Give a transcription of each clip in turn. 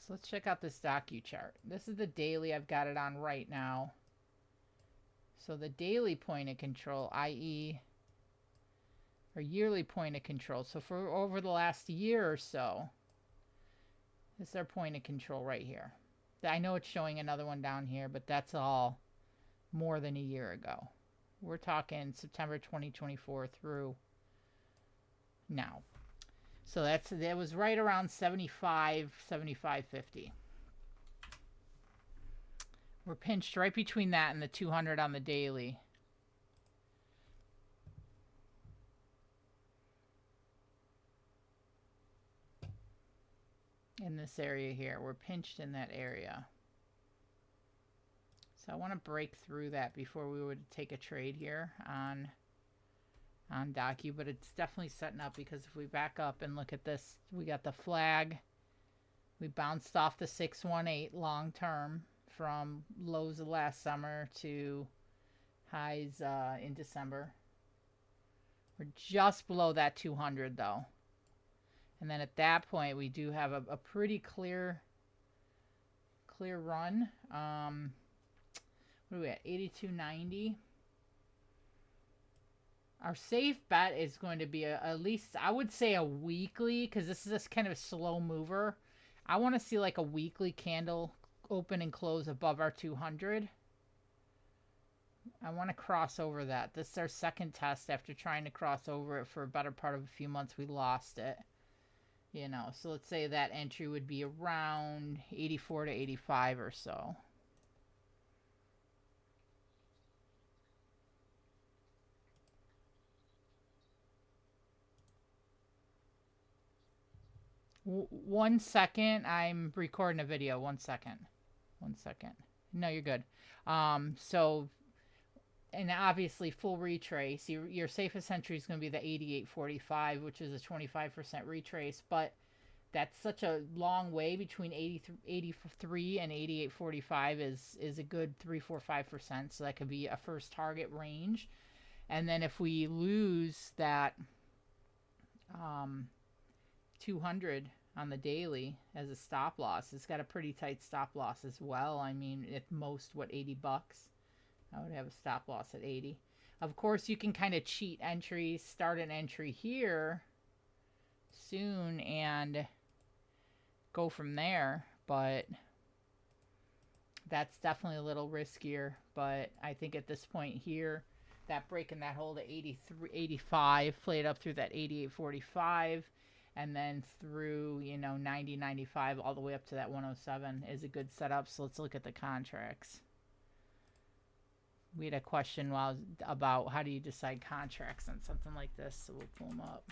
So let's check out this DOCU chart. This is the daily. I've got it on right now. So the daily point of control, i.e. or yearly point of control. So for over the last year or so, this is our point of control right here. I know it's showing another one down here, but that's all more than a year ago. We're talking September 2024 through now. So that was right around 75, 75.50. We're pinched right between that and the 200 on the daily. In this area here, we're pinched in that area. So I want to break through that before we would take a trade here on DOCU, but it's definitely setting up, because if we back up and look at this, we got the flag. We bounced off the 618 long term from lows of last summer to highs in December. We're just below that 200 though. And then at that point, we do have a pretty clear run. What are we at? 82.90. Our safe bet is going to be at least, I would say, a weekly, because this is just kind of a slow mover. I want to see like a weekly candle open and close above our 200. I want to cross over that. This is our second test after trying to cross over it for a better part of a few months. We lost it. You know, so let's say that entry would be around 84 to 85 or so. One second. I'm recording a video. 1 second. 1 second. No, you're good. So, and obviously full retrace. Your safest entry is going to be the 88.45, which is a 25% retrace. But that's such a long way between 83 and 88.45 is a good 3-4-5%. So that could be a first target range. And then if we lose that 200 on the daily as a stop loss, it's got a pretty tight stop loss as well. I mean, at most, what, $80? I would have a stop loss at 80. Of course, you can kind of cheat entries, start an entry here soon and go from there, but that's definitely a little riskier. But I think at this point here, that breaking that hold at 83, 85, played up through that 88.45, and then through, 90, 95, all the way up to that 107 is a good setup. So let's look at the contracts. We had a question about how do you decide contracts on something like this, so we'll pull them up.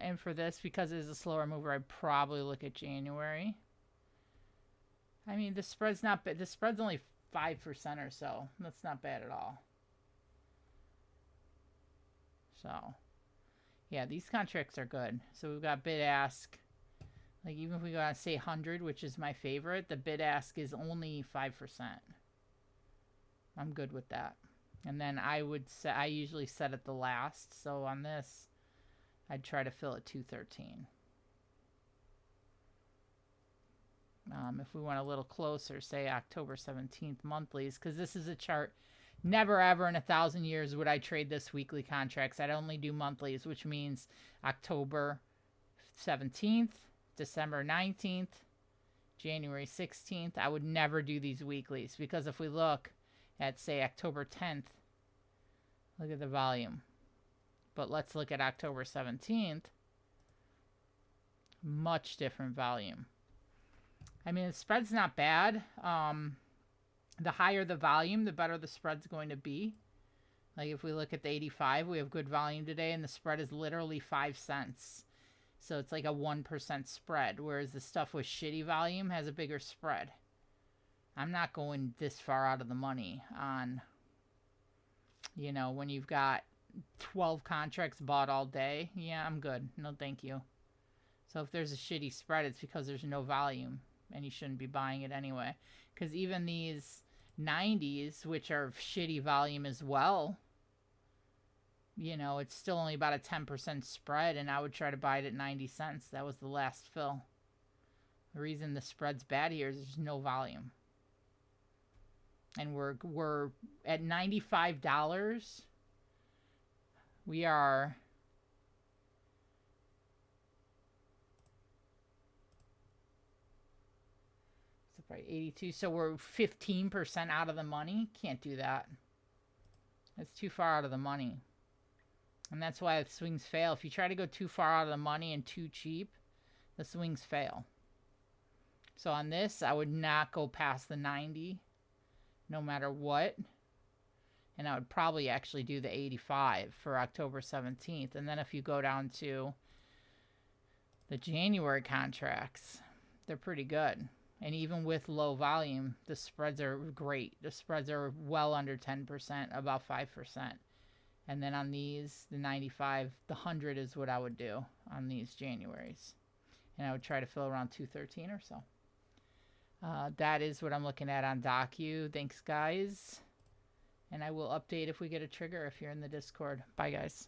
And for this, because it's a slower mover, I'd probably look at January. I mean, the spread's not bad. The spread's only 5% or so. That's not bad at all. So, yeah, these contracts are good. So we've got bid ask. Like, even if we go on, say, 100, which is my favorite, the bid ask is only 5%. I'm good with that. And then I usually set it the last. So on this, I'd try to fill at 213. If we went a little closer, say October 17th monthlies, because this is a chart. Never ever in 1,000 years would I trade this weekly contracts. I'd only do monthlies, which means October 17th, December 19th, January 16th. I would never do these weeklies, because if we look at, say, October 10th, look at the volume. But let's look at October 17th. Much different volume. I mean, the spread's not bad. The higher the volume, the better the spread's going to be. Like if we look at the 85, we have good volume today, and the spread is literally 5 cents. So it's like a 1% spread, whereas the stuff with shitty volume has a bigger spread. I'm not going this far out of the money on, when you've got 12 contracts bought all day. Yeah, I'm good. No, thank you. So if there's a shitty spread, it's because there's no volume, and you shouldn't be buying it anyway. Because even these 90s, which are shitty volume as well, you know, it's still only about a 10% spread, and I would try to buy it at 90 cents. That was the last fill. The reason the spread's bad here is there's no volume. And we're at $95. We are right, 82. So we're 15% out of the money. Can't do that. That's too far out of the money. And that's why the swings fail. If you try to go too far out of the money and too cheap, the swings fail. So on this, I would not go past the 90 no matter what. And I would probably actually do the 85 for October 17th. And then if you go down to the January contracts, they're pretty good. And even with low volume, the spreads are great. The spreads are well under 10%, about 5%. And then on these, the 95, the 100 is what I would do on these Januaries. And I would try to fill around 213 or so. That is what I'm looking at on DOCU. Thanks, guys. And I will update if we get a trigger if you're in the Discord. Bye, guys.